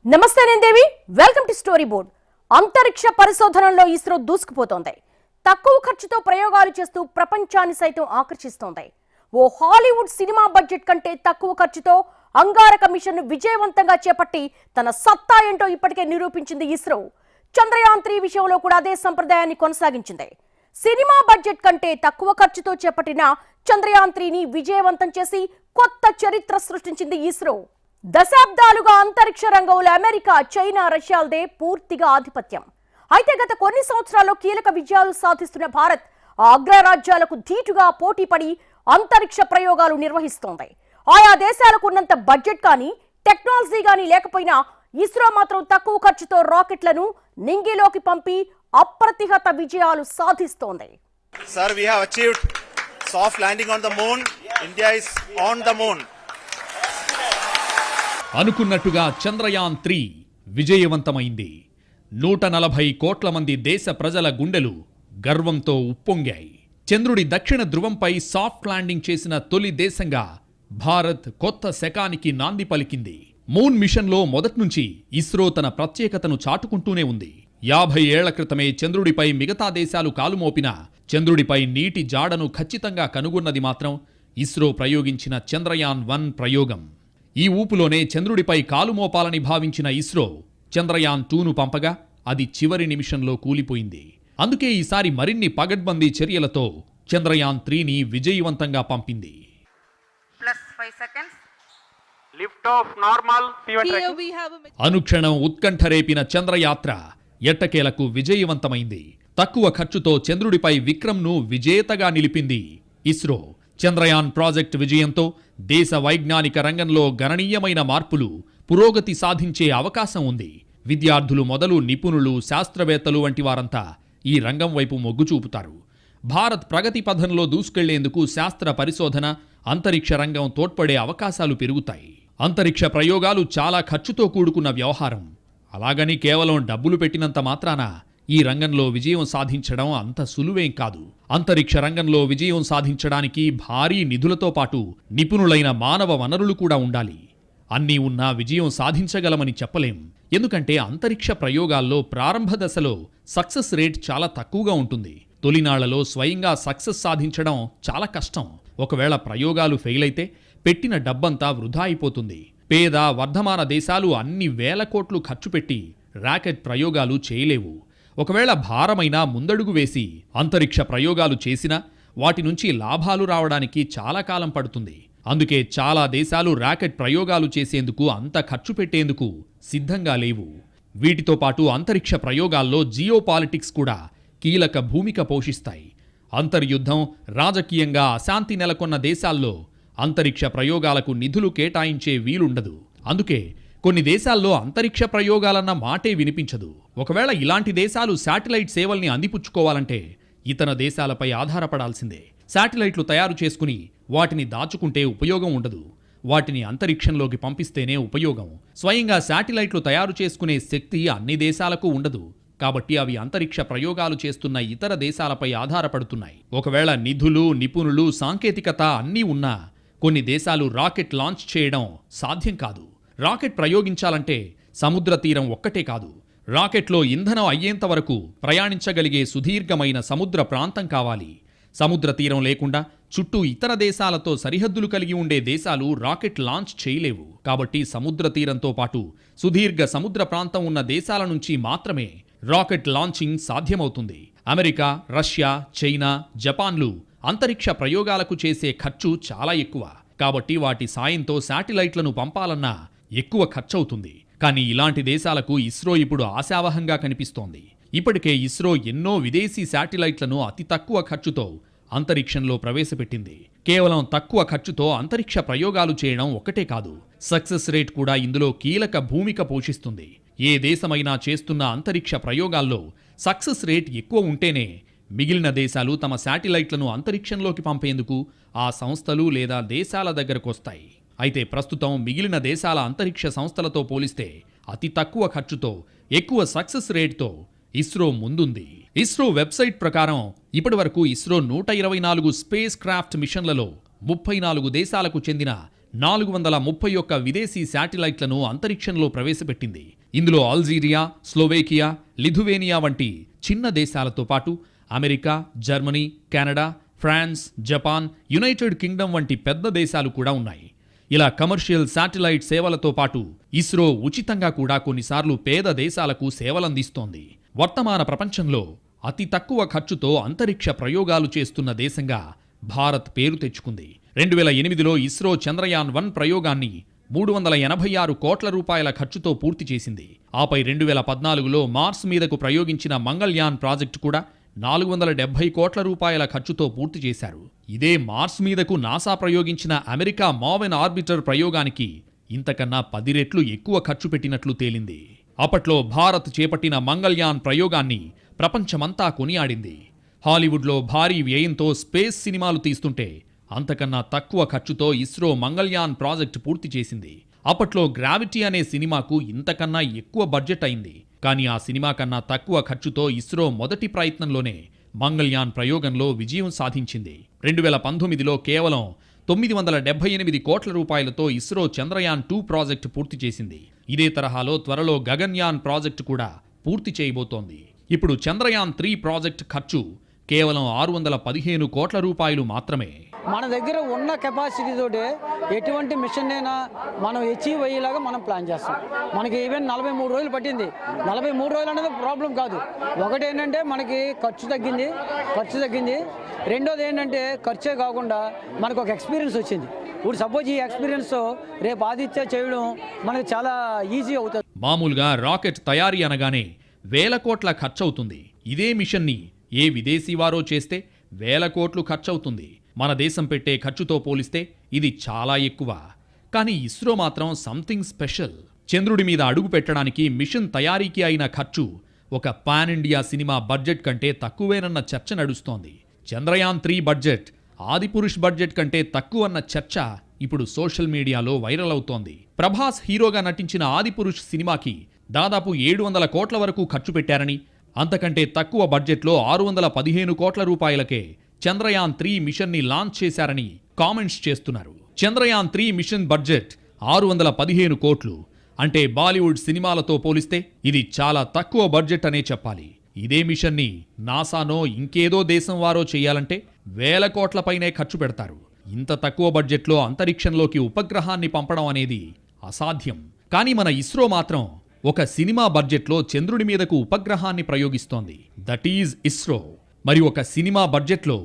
నమస్తే నేను దేవి welcome to story board. అంతరిక్ష పరిశోధనలో ఇస్రో దూసుకుపోతోంది. తక్కువ ఖర్చుతో ప్రయోగాలు చేస్తూ ప్రపంచాన్ని సైతం ఆకర్షిస్తోంది. ఓ హాలీవుడ్ సినిమా బడ్జెట్ కంటే తక్కువ ఖర్చుతో అంగారక మిషన్ విజయవంతంగా చేపట్టి తన సత్తా ఏంటో ఇప్పటికే నిరూపించింది ఇస్రో. చంద్రయాన్ 3 విషయంలో కూడా అదే సంప్రదాయాన్ని కొనసాగించింది. సినిమా బడ్జెట్ కంటే తక్కువ ఖర్చుతో చేపట్టిన చంద్రయాన్ 3ని విజయవంతం చేసి కొత్త చరిత్ర సృష్టించింది ఇస్రో. దశాబ్దాలుగా అంతరిక్ష రంగంలో అమెరికా, చైనా, రష్యాలదే పూర్తిగా ఆధిపత్యం. అయితే గత కొన్ని సంవత్సరాల్లో కీలక విజయాలు సాధిస్తున్న భారత్ ఆ అగ్రరాజ్యాలకు ధీటుగా పోటీపడి అంతరిక్ష ప్రయోగాలు నిర్వహిస్తోంది. ఆయా దేశాలకు ఉన్నంత బడ్జెట్ కానీ టెక్నాలజీ కానీ లేకపోయినా ఇస్రో మాత్రం తక్కువ ఖర్చుతో రాకెట్లను నింగిలోకి పంపి అప్రతిహత విజయాలు సాధిస్తోంది. Sir, we have achieved soft landing on the moon. India is on the moon. అనుకున్నట్టుగా చంద్రయాన్ 3 విజయవంతమైంది. 140 కోట్ల మంది దేశ ప్రజల గుండెలు గర్వంతో ఉప్పొంగాయి. చంద్రుడి దక్షిణ ధ్రువంపై సాఫ్ట్ ల్యాండింగ్ చేసిన తొలి దేశంగా భారత్ కొత్త శకానికి నాంది పలికింది. మూన్ మిషన్లో మొదట్నుంచి ఇస్రో తన ప్రత్యేకతను చాటుకుంటూనే ఉంది. 50 ఏళ్ల క్రితమే చంద్రుడిపై మిగతా దేశాలు కాలుమోపిన చంద్రుడిపై నీటి జాడను ఖచ్చితంగా కనుగొన్నది మాత్రం ఇస్రో ప్రయోగించిన చంద్రయాన్ 1 ప్రయోగం. ఈ ఊపులోనే చంద్రుడిపై కాలుమోపాలని భావించిన ఇస్రో చంద్రయాన్ 2ను పంపగా అది చివరి నిమిషంలో కూలిపోయింది. అందుకే ఈసారి మరిన్ని పగడ్బందీ చర్యలతో చంద్రయాన్ 3ని విజయవంతంగా పంపింది. అనుక్షణం ఉత్కంఠ రేపిన చంద్రయాత్ర ఎట్టకేలకు విజయవంతమైంది. తక్కువ ఖర్చుతో చంద్రుడిపై విక్రమ్ను విజేతగా నిలిపింది ఇస్రో. చంద్రయాన్ ప్రాజెక్టు విజయంతో దేశ వైజ్ఞానిక రంగంలో గణనీయమైన మార్పులు, పురోగతి సాధించే అవకాశం ఉంది. విద్యార్థులు మొదలు నిపుణులు, శాస్త్రవేత్తలు వంటి వారంతా ఈ రంగం వైపు మొగ్గు చూపుతారు. భారత్ ప్రగతి పథంలో దూసుకెళ్లేందుకు శాస్త్ర పరిశోధన, అంతరిక్ష రంగం తోడ్పడే అవకాశాలు పెరుగుతాయి. అంతరిక్ష ప్రయోగాలు చాలా ఖర్చుతో కూడుకున్న వ్యవహారం. అలాగని కేవలం డబ్బులు పెట్టినంత మాత్రాన ఈ రంగంలో విజయం సాధించడం అంత సులువేం కాదు. అంతరిక్ష రంగంలో విజయం సాధించడానికి భారీ నిధులతో పాటు నిపుణులైన మానవ వనరులు కూడా ఉండాలి. అన్నీ ఉన్నా విజయం సాధించగలమని చెప్పలేం. ఎందుకంటే అంతరిక్ష ప్రయోగాల్లో ప్రారంభ దశలో సక్సెస్ రేట్ చాలా తక్కువగా ఉంటుంది. తొలినాళ్లలో స్వయంగా సక్సెస్ సాధించడం చాలా కష్టం. ఒకవేళ ప్రయోగాలు ఫెయిల్ అయితే పెట్టిన డబ్బంతా వృధా అయిపోతుంది. పేద వర్ధమాన దేశాలు అన్ని వేల కోట్లు ఖర్చు పెట్టి రాకెట్ ప్రయోగాలు చేయలేవు. ఒకవేళ భారమైనా ముందడుగు వేసి అంతరిక్ష ప్రయోగాలు చేసినా వాటి నుంచి లాభాలు రావడానికి చాలా కాలం పడుతుంది. అందుకే చాలా దేశాలు రాకెట్ ప్రయోగాలు చేసేందుకు అంత ఖర్చు పెట్టేందుకు సిద్ధంగా లేవు. వీటితో పాటు అంతరిక్ష ప్రయోగాల్లో జియోపాలిటిక్స్ కూడా కీలక భూమిక పోషిస్తాయి. అంతర్యుద్ధం, రాజకీయంగా అశాంతి నెలకొన్న దేశాల్లో అంతరిక్ష ప్రయోగాలకు నిధులు కేటాయించే వీలుండదు. అందుకే కొన్ని దేశాల్లో అంతరిక్ష ప్రయోగాలన్న మాటే వినిపించదు. ఒకవేళ ఇలాంటి దేశాలు శాటిలైట్ సేవల్ని అందిపుచ్చుకోవాలంటే ఇతర దేశాలపై ఆధారపడాల్సిందే. శాటిలైట్లు తయారు చేసుకుని వాటిని దాచుకుంటే ఉపయోగం ఉండదు. వాటిని అంతరిక్షంలోకి పంపిస్తేనే ఉపయోగం. స్వయంగా శాటిలైట్లు తయారు చేసుకునే శక్తి అన్ని దేశాలకు ఉండదు. కాబట్టి అవి అంతరిక్ష ప్రయోగాలు చేస్తున్న ఇతర దేశాలపై ఆధారపడుతున్నాయి. ఒకవేళ నిధులు, నిపుణులు, సాంకేతికత అన్నీ ఉన్నా కొన్ని దేశాలు రాకెట్ లాంచ్ చేయడం సాధ్యం కాదు. రాకెట్ ప్రయోగించాలంటే సముద్ర తీరం ఒక్కటే కాదు, రాకెట్లో ఇంధనం అయ్యేంత వరకు ప్రయాణించగలిగే సుదీర్ఘమైన సముద్ర ప్రాంతం కావాలి. సముద్ర తీరం లేకుండా చుట్టూ ఇతర దేశాలతో సరిహద్దులు కలిగి ఉండే దేశాలు రాకెట్ లాంచ్ చేయలేవు. కాబట్టి సముద్ర తీరంతో పాటు సుదీర్ఘ సముద్ర ప్రాంతం ఉన్న దేశాల నుంచి మాత్రమే రాకెట్ లాంచింగ్ సాధ్యమవుతుంది. అమెరికా, రష్యా, చైనా, జపాన్లు అంతరిక్ష ప్రయోగాలకు చేసే ఖర్చు చాలా ఎక్కువ. కాబట్టి వాటి సాయంతో శాటిలైట్లను పంపాలన్నా ఎక్కువ ఖర్చవుతుంది. కానీ ఇలాంటి దేశాలకు ఇస్రో ఇప్పుడు ఆశావహంగా కనిపిస్తోంది. ఇప్పటికే ఇస్రో ఎన్నో విదేశీ శాటిలైట్లను అతి తక్కువ ఖర్చుతో అంతరిక్షంలో ప్రవేశపెట్టింది. కేవలం తక్కువ ఖర్చుతో అంతరిక్ష ప్రయోగాలు చేయడం ఒక్కటే కాదు, సక్సెస్ రేట్ కూడా ఇందులో కీలక భూమిక పోషిస్తుంది. ఏ దేశమైనా చేస్తున్న అంతరిక్ష ప్రయోగాల్లో సక్సెస్ రేట్ ఎక్కువ ఉంటేనే మిగిలిన దేశాలు తమ శాటిలైట్లను అంతరిక్షంలోకి పంపేందుకు ఆ సంస్థలు లేదా దేశాల దగ్గరకొస్తాయి. అయితే ప్రస్తుతం మిగిలిన దేశాల అంతరిక్ష సంస్థలతో పోలిస్తే అతి తక్కువ ఖర్చుతో ఎక్కువ సక్సెస్ రేట్తో ఇస్రో ముందుంది. ఇస్రో వెబ్సైట్ ప్రకారం ఇప్పటివరకు ఇస్రో 124 స్పేస్ క్రాఫ్ట్ మిషన్లలో 34 దేశాలకు చెందిన 431 విదేశీ శాటిలైట్లను అంతరిక్షంలో ప్రవేశపెట్టింది. ఇందులో అల్జీరియా, స్లోవేకియా, లిథువేనియా వంటి చిన్న దేశాలతో పాటు America, Germany, Canada, France, Japan, United Kingdom వంటి పెద్ద దేశాలు కూడా ఉన్నాయి. ఇలా కమర్షియల్ శాటిలైట్ సేవలతో పాటు ఇస్రో ఉచితంగా కూడా కొన్నిసార్లు పేద దేశాలకు సేవలందిస్తోంది. వర్తమాన ప్రపంచంలో అతి తక్కువ ఖర్చుతో అంతరిక్ష ప్రయోగాలు చేస్తున్న దేశంగా భారత్ పేరు తెచ్చుకుంది. 2008లో ఇస్రో చంద్రయాన్-1 ప్రయోగాన్ని 386 కోట్ల రూపాయల ఖర్చుతో పూర్తి చేసింది. ఆపై 2014లో మార్స్ మీదకు ప్రయోగించిన మంగళ్యాన్ ప్రాజెక్టు కూడా 470 కోట్ల రూపాయల ఖర్చుతో పూర్తి చేశారు. ఇదే మార్స్ మీదకు నాసా ప్రయోగించిన అమెరికా మావెన్ ఆర్బిటర్ ప్రయోగానికి ఇంతకన్నా 10 రెట్లు ఎక్కువ ఖర్చు పెట్టినట్లు తేలింది. అప్పట్లో భారత్ చేపట్టిన మంగళ్యాన్ ప్రయోగాన్ని ప్రపంచమంతా కొనియాడింది. హాలీవుడ్లో భారీ వ్యయంతో స్పేస్ సినిమాలు తీస్తుంటే అంతకన్నా తక్కువ ఖర్చుతో ఇస్రో మంగళ్యాన్ ప్రాజెక్టు పూర్తి చేసింది. అప్పట్లో గ్రావిటీ అనే సినిమాకు ఇంతకన్నా ఎక్కువ బడ్జెట్ అయింది. కానీ ఆ సినిమా కన్నా తక్కువ ఖర్చుతో ఇస్రో మొదటి ప్రయత్నంలోనే మంగళ్యాన్ ప్రయోగంలో విజయం సాధించింది. 2019లో కేవలం 978 కోట్ల రూపాయలతో ఇస్రో చంద్రయాన్-2 ప్రాజెక్టు పూర్తి చేసింది. ఇదే తరహాలో త్వరలో గగన్యాన్ ప్రాజెక్టు కూడా పూర్తి చేయబోతోంది. ఇప్పుడు చంద్రయాన్-3 ప్రాజెక్టు ఖర్చు కేవలం 615 కోట్ల రూపాయలు మాత్రమే. మన దగ్గర ఉన్న కెపాసిటీ తోటి ఎటువంటి మిషన్ అయినా మనం అచీవ్ అయ్యేలాగా మనం ప్లాన్ చేస్తాం. మనకి ఈవెన్ 43 రోజులు పట్టింది. 43 రోజులు అనేది ప్రాబ్లం కాదు. ఒకటి ఏంటంటే మనకి ఖర్చు తగ్గింది. రెండోది ఏంటంటే ఖర్చే కాకుండా మనకు ఒక ఎక్స్పీరియన్స్ వచ్చింది. ఇప్పుడు సపోజ్ ఈ ఎక్స్పీరియన్స్ రేపు ఆదిత్య చేయడం మనకి చాలా ఈజీ అవుతుంది. మామూలుగా రాకెట్ తయారీ అనగానే వేల కోట్ల ఖర్చవుతుంది. ఇదే మిషన్ని ఏ విదేశీ వారో చేస్తే వేల కోట్లు ఖర్చవుతుంది. మన దేశం పెట్టే ఖర్చుతో పోలిస్తే ఇది చాలా ఎక్కువ. కానీ ఇస్రో మాత్రం సంథింగ్ స్పెషల్. చంద్రుడి మీద అడుగు పెట్టడానికి మిషన్ తయారీకి అయిన ఖర్చు ఒక పాన్ ఇండియా సినిమా బడ్జెట్ కంటే తక్కువేనన్న చర్చ నడుస్తోంది. చంద్రయాన్-3 బడ్జెట్ ఆదిపురుష్ బడ్జెట్ కంటే తక్కువన్న చర్చ ఇప్పుడు సోషల్ మీడియాలో వైరల్ అవుతోంది. ప్రభాస్ హీరోగా నటించిన ఆదిపురుష్ సినిమాకి దాదాపు 700 కోట్ల వరకు ఖర్చు పెట్టారని, అంతకంటే తక్కువ బడ్జెట్లో 615 కోట్ల రూపాయలకే చంద్రయాన్-3 మిషన్ని లాంచ్ చేశారని కామెంట్స్ చేస్తున్నారు. చంద్రయాన్-3 మిషన్ బడ్జెట్ 615 కోట్లు అంటే బాలీవుడ్ సినిమాలతో పోలిస్తే ఇది చాలా తక్కువ బడ్జెట్ అనే చెప్పాలి. ఇదే మిషన్ని నాసానో ఇంకేదో దేశం వారో చేయాలంటే వేల కోట్లపైనే ఖర్చు పెడతారు. ఇంత తక్కువ బడ్జెట్లో అంతరిక్షంలోకి ఉపగ్రహాన్ని పంపడం అనేది అసాధ్యం. కానీ మన ఇస్రో మాత్రం ఒక సినిమా బడ్జెట్లో చంద్రుడి మీదకు ఉపగ్రహాన్ని ప్రయోగిస్తోంది. That is ISRO. మరి ఒక సినిమా బడ్జెట్లో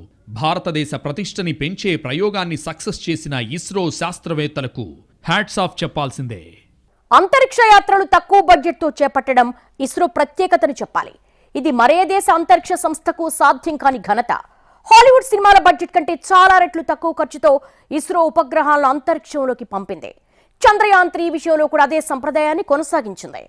భారతదేశ ప్రతిష్టని పెంచే ప్రయోగాన్ని సక్సెస్ చేసిన ఇస్రో శాస్త్రవేత్తలకు హ్యాట్స్ ఆఫ్ చెప్పాల్సిందే. అంతరిక్ష యాత్రలు తక్కువ బడ్జెట్తో చేపట్టడం ఇస్రో ప్రత్యేకతని చెప్పాలి. ఇది మరే దేశ అంతరిక్ష సంస్థకు సాధ్యం కాని ఘనత. హాలీవుడ్ సినిమాల బడ్జెట్ కంటే చాలా రెట్లు తక్కువ ఖర్చుతో ఇస్రో ఉపగ్రహాలను అంతరిక్షంలోకి పంపింది. చంద్రయాన్-3 విషయంలో కూడా అదే సంప్రదాయాన్ని కొనసాగించింది.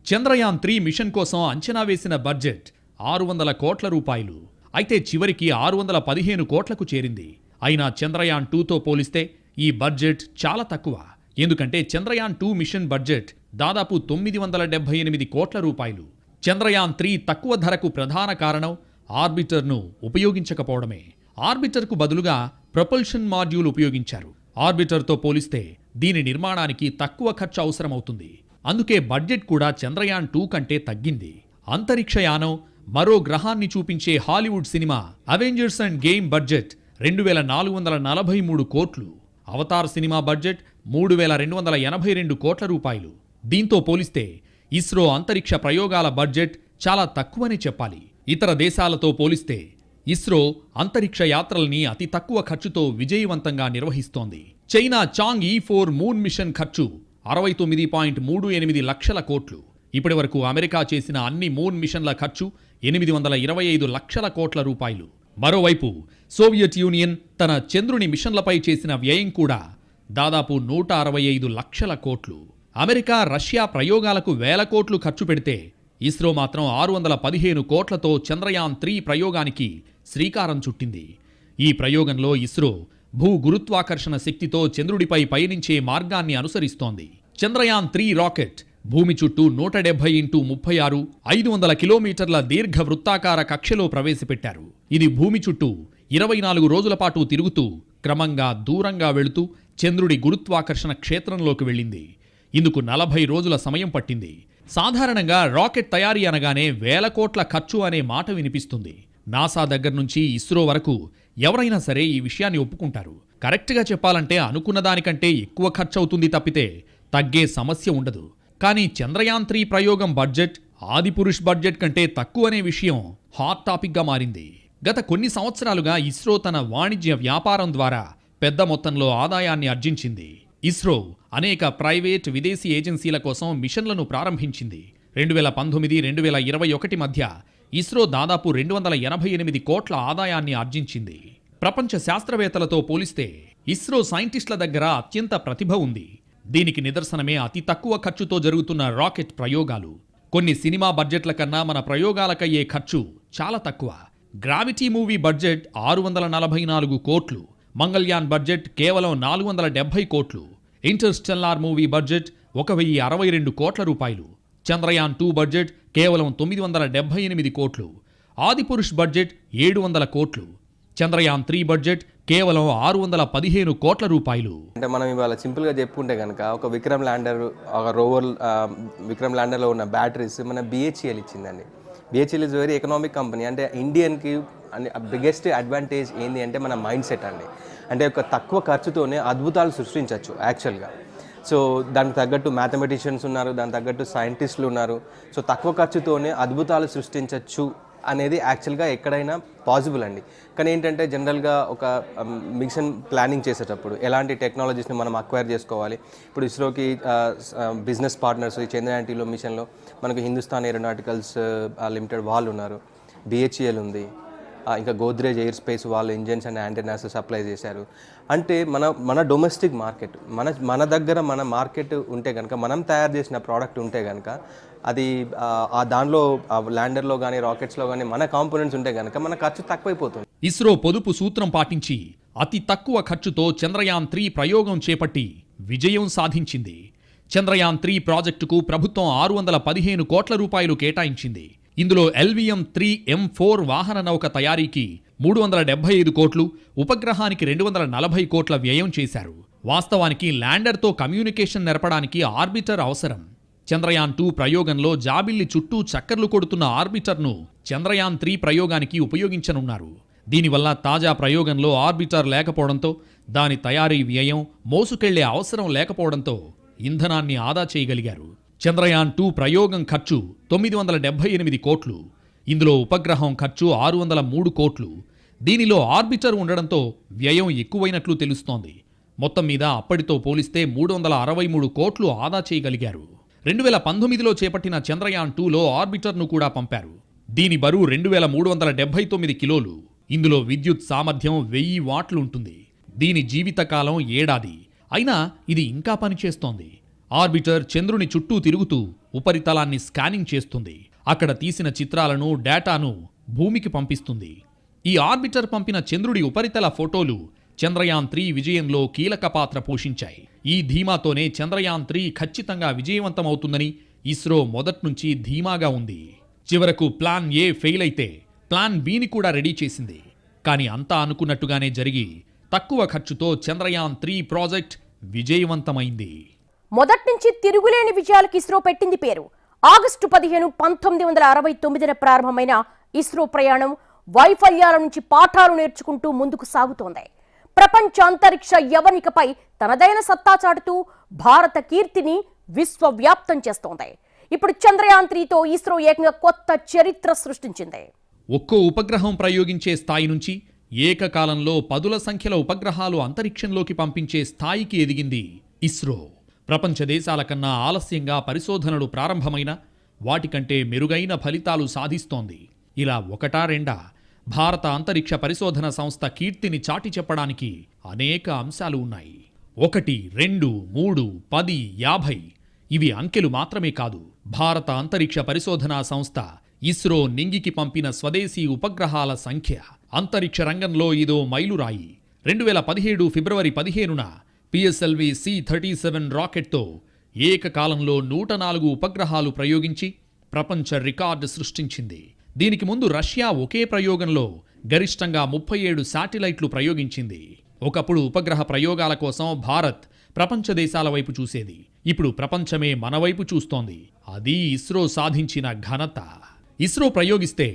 చంద్రయాన్-3 మిషన్ కోసం అంచనా వేసిన బడ్జెట్ 600 కోట్ల రూపాయలు. అయితే చివరికి 615 కోట్లకు చేరింది. అయినా చంద్రయాన్-2తో పోలిస్తే ఈ బడ్జెట్ చాలా తక్కువ. ఎందుకంటే చంద్రయాన్-2 మిషన్ బడ్జెట్ దాదాపు 978 కోట్ల రూపాయలు. చంద్రయాన్-3 తక్కువ ధరకు ప్రధాన కారణం ఆర్బిటర్ను ఉపయోగించకపోవడమే. ఆర్బిటర్కు బదులుగా ప్రొపల్షన్ మాడ్యూల్ ఉపయోగించారు. ఆర్బిటర్తో పోలిస్తే దీని నిర్మాణానికి తక్కువ ఖర్చు అవసరమవుతుంది. అందుకే బడ్జెట్ కూడా చంద్రయాన్-2 కంటే తగ్గింది. అంతరిక్షయానం, మరో గ్రహాన్ని చూపించే Hollywood cinema Avengers and game budget 2443 కోట్లు. అవతార్ సినిమా బడ్జెట్ 3282 కోట్ల రూపాయలు. దీంతో పోలిస్తే ఇస్రో అంతరిక్ష ప్రయోగాల బడ్జెట్ చాలా తక్కువని చెప్పాలి. ఇతర దేశాలతో పోలిస్తే ఇస్రో అంతరిక్ష యాత్రల్ని అతి తక్కువ ఖర్చుతో విజయవంతంగా నిర్వహిస్తోంది. చైనా చాంగ్ E4 మూన్ మిషన్ ఖర్చు 69.38 లక్షల కోట్లు. ఇప్పటి వరకు అమెరికా చేసిన అన్ని మూన్ మిషన్ల ఖర్చు 825 లక్షల కోట్ల రూపాయలు. మరోవైపు సోవియట్ యూనియన్ తన చంద్రుని మిషన్లపై చేసిన వ్యయం కూడా దాదాపు 165 లక్షల కోట్లు. అమెరికా, రష్యా ప్రయోగాలకు వేల కోట్లు ఖర్చు పెడితే ఇస్రో మాత్రం 615 కోట్లతో చంద్రయాన్-3 ప్రయోగానికి శ్రీకారం చుట్టింది. ఈ ప్రయోగంలో ఇస్రో భూ గురుత్వాకర్షణ శక్తితో చంద్రుడిపై పయనించే మార్గాన్ని అనుసరిస్తోంది. చంద్రయాన్-3 రాకెట్ భూమి చుట్టూ 170x36 500 కిలోమీటర్ల దీర్ఘ వృత్తాకార కక్షలో ప్రవేశపెట్టారు. ఇది భూమి చుట్టూ 24 రోజుల పాటు తిరుగుతూ క్రమంగా దూరంగా వెళుతూ చంద్రుడి గురుత్వాకర్షణ క్షేత్రంలోకి వెళ్ళింది. ఇందుకు 40 రోజుల సమయం పట్టింది. సాధారణంగా రాకెట్ తయారీ అనగానే వేల కోట్ల ఖర్చు అనే మాట వినిపిస్తుంది. నాసా దగ్గర నుంచి ఇస్రో వరకు ఎవరైనా సరే ఈ విషయాన్ని ఒప్పుకుంటారు. కరెక్ట్గా చెప్పాలంటే అనుకున్న దానికంటే ఎక్కువ ఖర్చవుతుంది తప్పితే తగ్గే సమస్య ఉండదు. కానీ చంద్రయాన్-3 ప్రయోగం బడ్జెట్ ఆదిపురుష్ బడ్జెట్ కంటే తక్కువనే విషయం హాట్ టాపిక్గా మారింది. గత కొన్ని సంవత్సరాలుగా ఇస్రో తన వాణిజ్య వ్యాపారం ద్వారా పెద్ద మొత్తంలో ఆదాయాన్ని ఆర్జించింది. ఇస్రో అనేక ప్రైవేట్, విదేశీ ఏజెన్సీల కోసం మిషన్లను ప్రారంభించింది. 2019-2021 మధ్య ఇస్రో దాదాపు 288 కోట్ల ఆదాయాన్ని ఆర్జించింది. ప్రపంచ శాస్త్రవేత్తలతో పోలిస్తే ఇస్రో సైంటిస్టుల దగ్గర అత్యంత ప్రతిభ ఉంది. దీనికి నిదర్శనమే అతి తక్కువ ఖర్చుతో జరుగుతున్న రాకెట్ ప్రయోగాలు. కొన్ని సినిమా బడ్జెట్ల కన్నా మన ప్రయోగాలకయ్యే ఖర్చు చాలా తక్కువ. గ్రావిటీ మూవీ బడ్జెట్ 644 కోట్లు, మంగళ్యాన్ బడ్జెట్ కేవలం 470 కోట్లు, ఇంటర్స్టెల్లార్ మూవీ బడ్జెట్ 1062 కోట్ల రూపాయలు, చంద్రయాన్-2 బడ్జెట్ కేవలం 978 కోట్లు, ఆదిపురుష్ బడ్జెట్ 700 కోట్లు, చంద్రయాన్-3 బడ్జెట్ కేవలం 615 కోట్ల రూపాయలు. అంటే మనం ఇవాళ సింపుల్గా చెప్పుకుంటే కనుక ఒక విక్రమ్ ల్యాండర్, ఒక రోవర్ విక్రమ్ ల్యాండర్లో ఉన్న బ్యాటరీస్ మన BHEL ఇచ్చిందండి. BHEL is very economic company. అంటే ఇండియన్కి బిగ్గెస్ట్ అడ్వాంటేజ్ ఏంటి అంటే మన మైండ్ సెట్ అండి. అంటే ఒక తక్కువ ఖర్చుతోనే అద్భుతాలు సృష్టించవచ్చు యాక్చువల్గా. సో దానికి తగ్గట్టు మ్యాథమెటిషియన్స్ ఉన్నారు, దానికి తగ్గట్టు సైంటిస్టులు ఉన్నారు. సో తక్కువ ఖర్చుతోనే అద్భుతాలు సృష్టించవచ్చు అనేది యాక్చువల్గా ఎక్కడైనా పాసిబుల్ అండి. కానీ ఏంటంటే జనరల్గా ఒక మిషన్ ప్లానింగ్ చేసేటప్పుడు ఎలాంటి టెక్నాలజీస్ని మనం అక్వైర్ చేసుకోవాలి. ఇప్పుడు ఇస్రోకి బిజినెస్ పార్ట్నర్స్ ఈ చంద్రయాన్-3 మిషన్లో మనకు హిందుస్థాన్ ఏరోనాటికల్స్ లిమిటెడ్ వాళ్ళు ఉన్నారు, BHEL ఉంది, ఇంకా గోద్రేజ్ ఎయిర్ స్పేస్ వాళ్ళు ఇంజన్స్ అండ్ యాంటెనాస్ సప్లై చేశారు. అంటే మన డొమెస్టిక్ మార్కెట్, మన దగ్గర మన మార్కెట్ ఉంటే కనుక, మనం తయారు చేసిన ప్రోడక్ట్ ఉంటే కనుక, అది దానిలో ల్యాండర్లో కానీ రాకెట్స్లో కానీ మన కాంపోనెంట్స్ ఉంటే కనుక మన ఖర్చు తక్కువైపోతుంది. ఇస్రో పొదుపు సూత్రం పాటించి అతి తక్కువ ఖర్చుతో చంద్రయాన్-3 ప్రయోగం చేపట్టి విజయం సాధించింది. చంద్రయాన్-3 ప్రాజెక్టుకు ప్రభుత్వం 615 కోట్ల రూపాయలు కేటాయించింది. ఇందులో LVM-3M4 వాహన నౌక తయారీకి 375 కోట్లు, ఉపగ్రహానికి 240 కోట్ల వ్యయం చేశారు. వాస్తవానికి ల్యాండర్తో కమ్యూనికేషన్ నెరపడానికి ఆర్బిటర్ అవసరం. చంద్రయాన్-2 ప్రయోగంలో జాబిల్లి చుట్టూ చక్కర్లు కొడుతున్న ఆర్బిటర్ను చంద్రయాన్-3 ప్రయోగానికి ఉపయోగించనున్నారు. దీనివల్ల తాజా ప్రయోగంలో ఆర్బిటర్ లేకపోవడంతో, దాని తయారీ వ్యయం మోసుకెళ్లే అవసరం లేకపోవడంతో ఇంధనాన్ని ఆదా చేయగలిగారు. చంద్రయాన్-2 ప్రయోగం ఖర్చు 978 కోట్లు, ఇందులో ఉపగ్రహం ఖర్చు 603 కోట్లు. దీనిలో ఆర్బిటర్ ఉండడంతో వ్యయం ఎక్కువైనట్లు తెలుస్తోంది. మొత్తం మీద అప్పటితో పోలిస్తే 363 కోట్లు ఆదా చేయగలిగారు. 2019లో చేపట్టిన చంద్రయాన్-2లో ఆర్బిటర్ను కూడా పంపారు. దీని బరువు 2379 కిలోలు. ఇందులో విద్యుత్ సామర్థ్యం 1000 వాట్లు ఉంటుంది. దీని జీవితకాలం 1 ఏడాది. అయినా ఇది ఇంకా పనిచేస్తోంది. ఆర్బిటర్ చంద్రుని చుట్టూ తిరుగుతూ ఉపరితలాన్ని స్కానింగ్ చేస్తుంది. అక్కడ తీసిన చిత్రాలను, డేటాను భూమికి పంపిస్తుంది. ఈ ఆర్బిటర్ పంపిన చంద్రుడి ఉపరితల ఫోటోలు చంద్రయాన్-3 విజయంలో కీలక పాత్ర పోషించాయి. ఈ ధీమాతోనే చంద్రయాన్-3 ఖచ్చితంగా విజయవంతమవుతుందని ఇస్రో మొదట్నుంచి ధీమాగా ఉంది. చివరకు ప్లాన్ A ఫెయిల్ అయితే ప్లాన్ Bని కూడా రెడీ చేసింది. కానీ అంతా అనుకున్నట్టుగానే జరిగి తక్కువ ఖర్చుతో చంద్రయాన్-3 ప్రాజెక్ట్ విజయవంతమైంది. మొదట్నుంచి తిరుగులేని విజయాలకు ఇస్రో పెట్టింది పేరు. ఆగస్టు 15, 1969న ప్రారంభమైన ఇస్రో ప్రయాణం వైఫల్యాల నుంచి పాఠాలు నేర్చుకుంటూ ముందుకు సాగుతోంది. ప్రపంచ అంతరిక్ష యవనికపై తనదైన సత్తా చాటుతూ భారత కీర్తిని విశ్వవ్యాప్తం చేస్తోంది. ఇప్పుడు చంద్రయాన్-3తో ఇస్రో ఏకంగా కొత్త చరిత్ర సృష్టించింది. ఒక్కో ఉపగ్రహం ప్రయోగించే స్థాయి నుంచి ఏకకాలంలో 10ల సంఖ్యల ఉపగ్రహాలు అంతరిక్షంలోకి పంపించే స్థాయికి ఎదిగింది ఇస్రో. ప్రపంచ దేశాల కన్నా ఆలస్యంగా పరిశోధనలు ప్రారంభమైన వాటికంటే మెరుగైన ఫలితాలు సాధిస్తోంది. ఇలా ఒకటా రెండా భారత అంతరిక్ష పరిశోధన సంస్థ కీర్తిని చాటి చెప్పడానికి అనేక అంశాలు ఉన్నాయి. 1, 2, 3, 10, 50 ఇవి అంకెలు మాత్రమే కాదు. భారత అంతరిక్ష పరిశోధనా సంస్థ ఇస్రో నింగికి పంపిన స్వదేశీ ఉపగ్రహాల సంఖ్య. అంతరిక్ష రంగంలో ఇదో మైలురాయి. 2017 ఫిబ్రవరి 15న PSLV C-37 రాకెట్తో ఏకకాలంలో 104 ఉపగ్రహాలు ప్రయోగించి ప్రపంచ రికార్డు సృష్టించింది. దీనికి ముందు రష్యా ఒకే ప్రయోగంలో గరిష్టంగా 37 శాటిలైట్లు ప్రయోగించింది. ఒకప్పుడు ఉపగ్రహ ప్రయోగాల కోసం భారత్ ప్రపంచ దేశాల వైపు చూసేది. ఇప్పుడు ప్రపంచమే మన వైపు చూస్తోంది. అది ఇస్రో సాధించిన ఘనత. ఇస్రో ప్రయోగిస్తే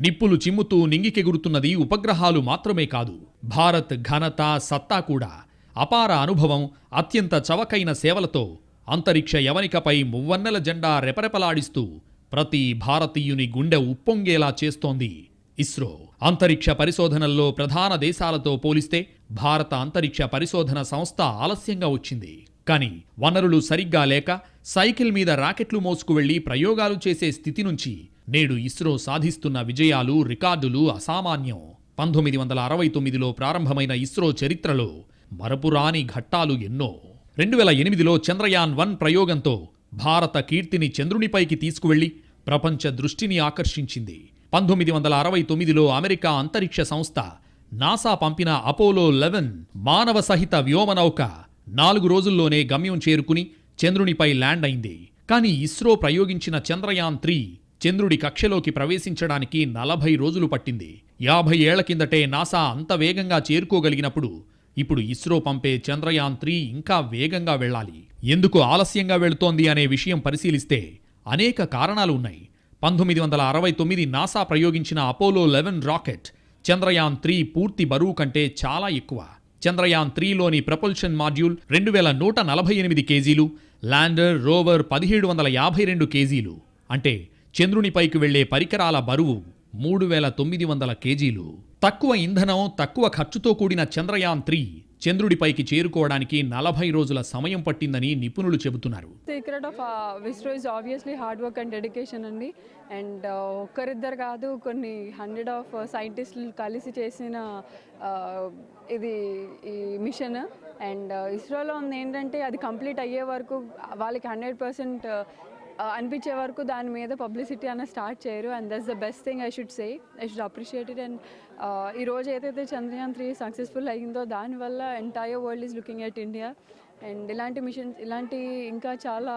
నిప్పులు చిమ్ముతూ నింగికెగురుతున్నది ఉపగ్రహాలు మాత్రమే కాదు, భారత్ ఘనత, సత్తా కూడా. అపార అనుభవం, అత్యంత చవకైన సేవలతో అంతరిక్ష యవనికపై మువ్వన్నెల జెండా రెపరెపలాడిస్తూ ప్రతి భారతీయుని గుండె ఉప్పొంగేలా చేస్తోంది ఇస్రో. అంతరిక్ష పరిశోధనల్లో ప్రధాన దేశాలతో పోలిస్తే భారత అంతరిక్ష పరిశోధన సంస్థ ఆలస్యంగా వచ్చింది. కానీ వనరులు సరిగ్గా లేక సైకిల్ మీద రాకెట్లు మోసుకు వెళ్లి ప్రయోగాలు చేసే స్థితి నుంచి నేడు ఇస్రో సాధిస్తున్న విజయాలు, రికార్డులు అసామాన్యం. 1969లో ప్రారంభమైన ఇస్రో చరిత్రలో మరపురాని ఘట్టాలు ఎన్నో. 2008లో చంద్రయాన్-1 ప్రయోగంతో భారత కీర్తిని చంద్రునిపైకి తీసుకువెళ్లి ప్రపంచ దృష్టిని ఆకర్షించింది. 1969లో అమెరికా అంతరిక్ష సంస్థ నాసా పంపిన అపోలో 11 మానవ సహిత వ్యోమనౌక 4 రోజుల్లోనే గమ్యం చేరుకుని చంద్రునిపై ల్యాండ్ అయింది. కానీ ఇస్రో ప్రయోగించిన చంద్రయాన్-3 చంద్రుడి కక్షలోకి ప్రవేశించడానికి 40 రోజులు పట్టింది. 50 ఏళ్ల కిందటే నాసా అంత వేగంగా చేరుకోగలిగినప్పుడు ఇప్పుడు ఇస్రో పంపే చంద్రయాన్-3 ఇంకా వేగంగా వెళ్ళాలి. ఎందుకు ఆలస్యంగా వెళుతోంది అనే విషయం పరిశీలిస్తే అనేక కారణాలు ఉన్నాయి. 1969 నాసా ప్రయోగించిన అపోలో 11 రాకెట్ చంద్రయాన్-3 పూర్తి బరువు కంటే చాలా ఎక్కువ. చంద్రయాన్-3లోని ప్రపల్షన్ మాడ్యూల్ 2148 కేజీలు, ల్యాండర్, రోవర్ 1752 కేజీలు. అంటే చంద్రునిపైకి వెళ్లే పరికరాల బరువు 3900 కేజీలు. తక్కువ ఇంధనం, తక్కువ ఖర్చుతో కూడిన చంద్రయాన్-3 చంద్రుడిపైకి చేరుకోవడానికి 40 రోజుల సమయం పట్టిందని నిపుణులు చెబుతున్నారు. Secret of ISRO is obviously hard work and dedication అండి. అండ్ ఒక్కరిద్దరు కాదు, కొన్ని 100 ఆఫ్ సైంటిస్టులు కలిసి చేసిన ఇది ఈ మిషన్. అండ్ ఇస్రోలో ఉంది ఏంటంటే అది కంప్లీట్ అయ్యే వరకు వాళ్ళకి 100% అనిపించే వరకు దాని మీద పబ్లిసిటీ అన్న స్టార్ట్ చేయరు. And that's the best thing I should appreciate it. And ఈరోజు ఏదైతే చంద్రయాన్-3 సక్సెస్ఫుల్ అయ్యిందో దానివల్ల entire world is looking at India. And ఇలాంటి ఇంకా చాలా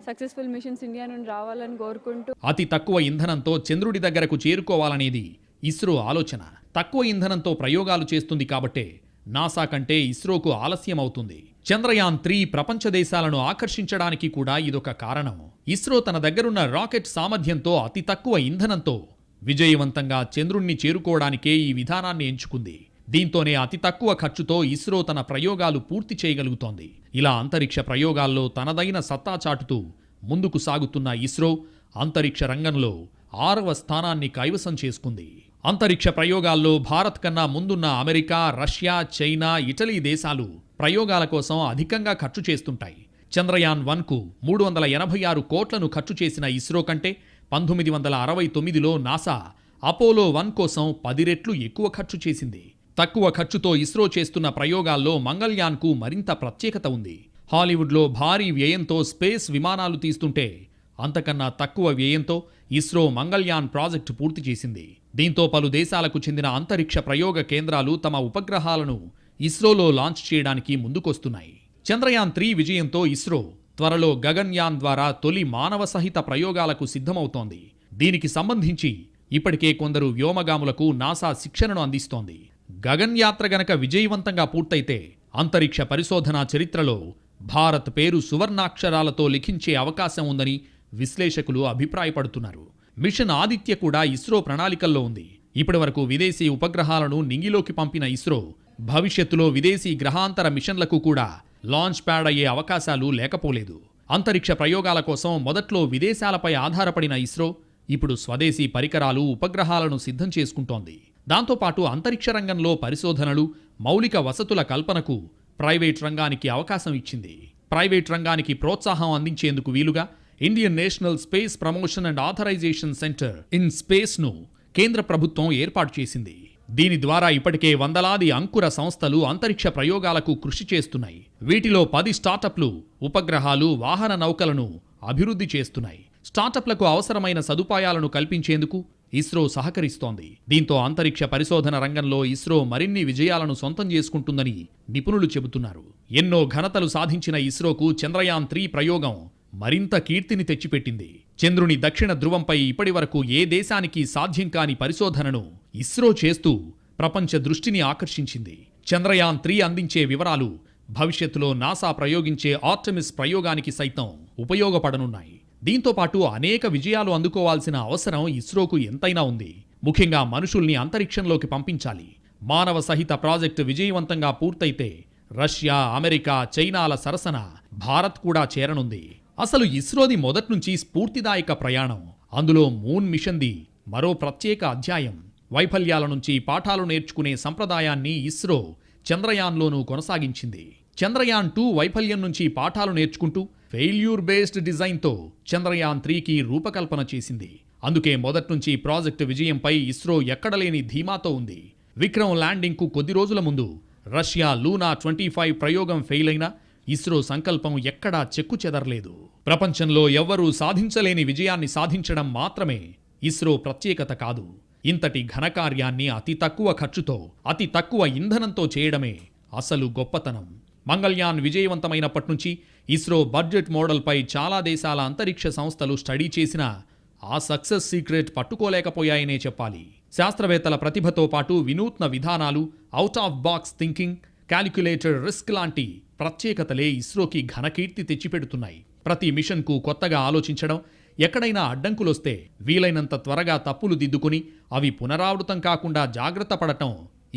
సక్సెస్ఫుల్ మిషన్స్ ఇండియా నుండి రావాలని కోరుకుంటూ. అతి తక్కువ ఇంధనంతో చంద్రుడి దగ్గరకు చేరుకోవాలనేది ఇస్రో ఆలోచన. తక్కువ ఇంధనంతో ప్రయోగాలు చేస్తుంది కాబట్టే నాసా కంటే ఇస్రోకు ఆలస్యం అవుతుంది. చంద్రయాన్-3 ప్రపంచ దేశాలను ఆకర్షించడానికి కూడా ఇదొక కారణం. ఇస్రో తన దగ్గరున్న రాకెట్ సామర్థ్యంతో అతి తక్కువ ఇంధనంతో విజయవంతంగా చంద్రుణ్ణి చేరుకోవడానికే ఈ విధానాన్ని ఎంచుకుంది. దీంతోనే అతి తక్కువ ఖర్చుతో ఇస్రో తన ప్రయోగాలు పూర్తి చేయగలుగుతోంది. ఇలా అంతరిక్ష ప్రయోగాల్లో తనదైన సత్తా చాటుతూ ముందుకు సాగుతున్న ఇస్రో అంతరిక్ష రంగంలో 6వ స్థానాన్ని కైవసం చేసుకుంది. అంతరిక్ష ప్రయోగాల్లో భారత్ కన్నా ముందున్న అమెరికా, రష్యా, చైనా, ఇటలీ దేశాలు ప్రయోగాల కోసం అధికంగా ఖర్చు చేస్తుంటాయి. చంద్రయాన్-1కు 386 కోట్లను ఖర్చు చేసిన ఇస్రో కంటే 1969లో నాసా అపోలో 1 కోసం 10 రెట్లు ఎక్కువ ఖర్చు చేసింది. తక్కువ ఖర్చుతో ఇస్రో చేస్తున్న ప్రయోగాల్లో మంగళ్యాన్కు మరింత ప్రత్యేకత ఉంది. హాలీవుడ్లో భారీ వ్యయంతో స్పేస్ విమానాలు తీస్తుంటే అంతకన్నా తక్కువ వ్యయంతో ఇస్రో మంగళ్యాన్ ప్రాజెక్టు పూర్తి చేసింది. దీంతో పలు దేశాలకు చెందిన అంతరిక్ష ప్రయోగ కేంద్రాలు తమ ఉపగ్రహాలను ఇస్రోలో లాంచ్ చేయడానికి ముందుకొస్తున్నాయి. చంద్రయాన్-3 విజయంతో ఇస్రో త్వరలో గగన్యాన్ ద్వారా తొలి మానవ సహిత ప్రయోగాలకు సిద్ధమవుతోంది. దీనికి సంబంధించి ఇప్పటికే కొందరు వ్యోమగాములకు నాసా శిక్షణను అందిస్తోంది. గగన్యాత్ర గనక విజయవంతంగా పూర్తయితే అంతరిక్ష పరిశోధనా చరిత్రలో భారత్ పేరు సువర్ణాక్షరాలతో లిఖించే అవకాశం ఉందని విశ్లేషకులు అభిప్రాయపడుతున్నారు. మిషన్ ఆదిత్య కూడా ఇస్రో ప్రణాళికల్లో ఉంది. ఇప్పటివరకు విదేశీ ఉపగ్రహాలను నింగిలోకి పంపిన ఇస్రో భవిష్యత్తులో విదేశీ గ్రహాంతర మిషన్లకు కూడా లాంచ్ ప్యాడ్ అయ్యే అవకాశాలు లేకపోలేదు. అంతరిక్ష ప్రయోగాల కోసం మొదట్లో విదేశాలపై ఆధారపడిన ఇస్రో ఇప్పుడు స్వదేశీ పరికరాలు, ఉపగ్రహాలను సిద్ధం చేసుకుంటోంది. దాంతోపాటు అంతరిక్ష రంగంలో పరిశోధనలు, మౌలిక వసతుల కల్పనకు ప్రైవేట్ రంగానికి అవకాశం ఇచ్చింది. ప్రైవేట్ రంగానికి ప్రోత్సాహం అందించేందుకు వీలుగా Indian National Space Promotion and Authorisation Centre ఇన్ స్పేస్ను కేంద్ర ప్రభుత్వం ఏర్పాటు చేసింది. దీని ద్వారా ఇప్పటికే వందలాది అంకుర సంస్థలు అంతరిక్ష ప్రయోగాలకు కృషి చేస్తున్నాయి. వీటిలో 10 స్టార్టప్లు ఉపగ్రహాలు, వాహన నౌకలను అభివృద్ధి చేస్తున్నాయి. స్టార్టప్లకు అవసరమైన సదుపాయాలను కల్పించేందుకు ఇస్రో సహకరిస్తోంది. దీంతో అంతరిక్ష పరిశోధన రంగంలో ఇస్రో మరిన్ని విజయాలను సొంతం చేసుకుంటుందని నిపుణులు చెబుతున్నారు. ఎన్నో ఘనతలు సాధించిన ఇస్రోకు చంద్రయాన్-3 ప్రయోగం మరింత కీర్తిని తెచ్చిపెట్టింది. చంద్రుని దక్షిణ ధృవంపై ఇప్పటివరకు ఏ దేశానికి సాధ్యం కాని పరిశోధనను ఇస్రో చేస్తూ ప్రపంచ దృష్టిని ఆకర్షించింది. చంద్రయాన్ 3 అందించే వివరాలు భవిష్యత్తులో నాసా ప్రయోగించే ఆర్టెమిస్ ప్రయోగానికి సైతం ఉపయోగపడనున్నాయి. దీంతో పాటు అనేక విజయాలు అందుకోవాల్సిన అవసరం ఇస్రోకు ఎంతైనా ఉంది. ముఖ్యంగా మనుషుల్ని అంతరిక్షంలోకి పంపించాలి. మానవ సహిత ప్రాజెక్టు విజయవంతంగా పూర్తయితే రష్యా, అమెరికా, చైనాల సరసన భారత్ కూడా చేరనుంది. అసలు ఇస్రోది మొదట్నుంచి స్ఫూర్తిదాయక ప్రయాణం. అందులో మూన్ మిషన్ది మరో ప్రత్యేక అధ్యాయం. వైఫల్యాల నుంచి పాఠాలు నేర్చుకునే సంప్రదాయాన్ని ఇస్రో చంద్రయాన్లోనూ కొనసాగించింది. చంద్రయాన్ 2 వైఫల్యం నుంచి పాఠాలు నేర్చుకుంటూ ఫెయిల్యూర్ బేస్డ్ డిజైన్తో చంద్రయాన్ 3కి రూపకల్పన చేసింది. అందుకే మొదట్నుంచి ప్రాజెక్టు విజయంపై ఇస్రో ఎక్కడలేని ధీమాతో ఉంది. విక్రమ్ ల్యాండింగ్కు కొద్ది రోజుల ముందు రష్యా లూనా 25 ప్రయోగం ఫెయిల్ అయినా ఇస్రో సంకల్పం ఎక్కడా చెక్కు చెదరలేదు. ప్రపంచంలో ఎవ్వరూ సాధించలేని విజయాన్ని సాధించడం మాత్రమే ఇస్రో ప్రత్యేకత కాదు. ఇంతటి ఘనకార్యాన్ని అతి తక్కువ ఖర్చుతో, అతి తక్కువ ఇంధనంతో చేయడమే అసలు గొప్పతనం. మంగళ్యాన్ విజయవంతమైనప్పటి నుంచి ఇస్రో బడ్జెట్ మోడల్పై చాలా దేశాల అంతరిక్ష సంస్థలు స్టడీ చేసినా ఆ సక్సెస్ సీక్రెట్ పట్టుకోలేకపోయాయనే చెప్పాలి. శాస్త్రవేత్తల ప్రతిభతో పాటు వినూత్న విధానాలు, out of box thinking, calculated risk లాంటి ప్రత్యేకతలే ఇస్రోకి ఘనకీర్తి తెచ్చిపెడుతున్నాయి. ప్రతి మిషన్కు కొత్తగా ఆలోచించడం, ఎక్కడైనా అడ్డంకులొస్తే వీలైనంత త్వరగా తప్పులు దిద్దుకుని అవి పునరావృతం కాకుండా జాగ్రత్త పడటం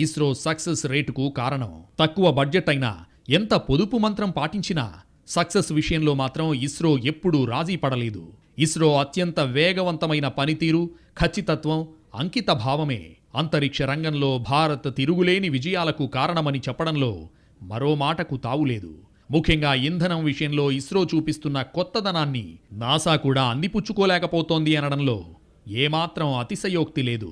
ఇస్రో సక్సెస్ రేటుకు కారణం. తక్కువ బడ్జెట్ అయినా, ఎంత పొదుపు మంత్రం పాటించినా సక్సెస్ విషయంలో మాత్రం ఇస్రో ఎప్పుడూ రాజీ పడలేదు. ఇస్రో అత్యంత వేగవంతమైన పనితీరు, ఖచ్చితత్వం, అంకిత భావమే అంతరిక్ష రంగంలో భారత్ తిరుగులేని విజయాలకు కారణమని చెప్పడంలో మరో మాటకు తావులేదు. ముఖ్యంగా ఇంధనం విషయంలో ఇస్రో చూపిస్తున్న కొత్తదనాన్ని నాసా కూడా అందిపుచ్చుకోలేకపోతోంది అనడంలో ఏమాత్రం అతిశయోక్తి లేదు.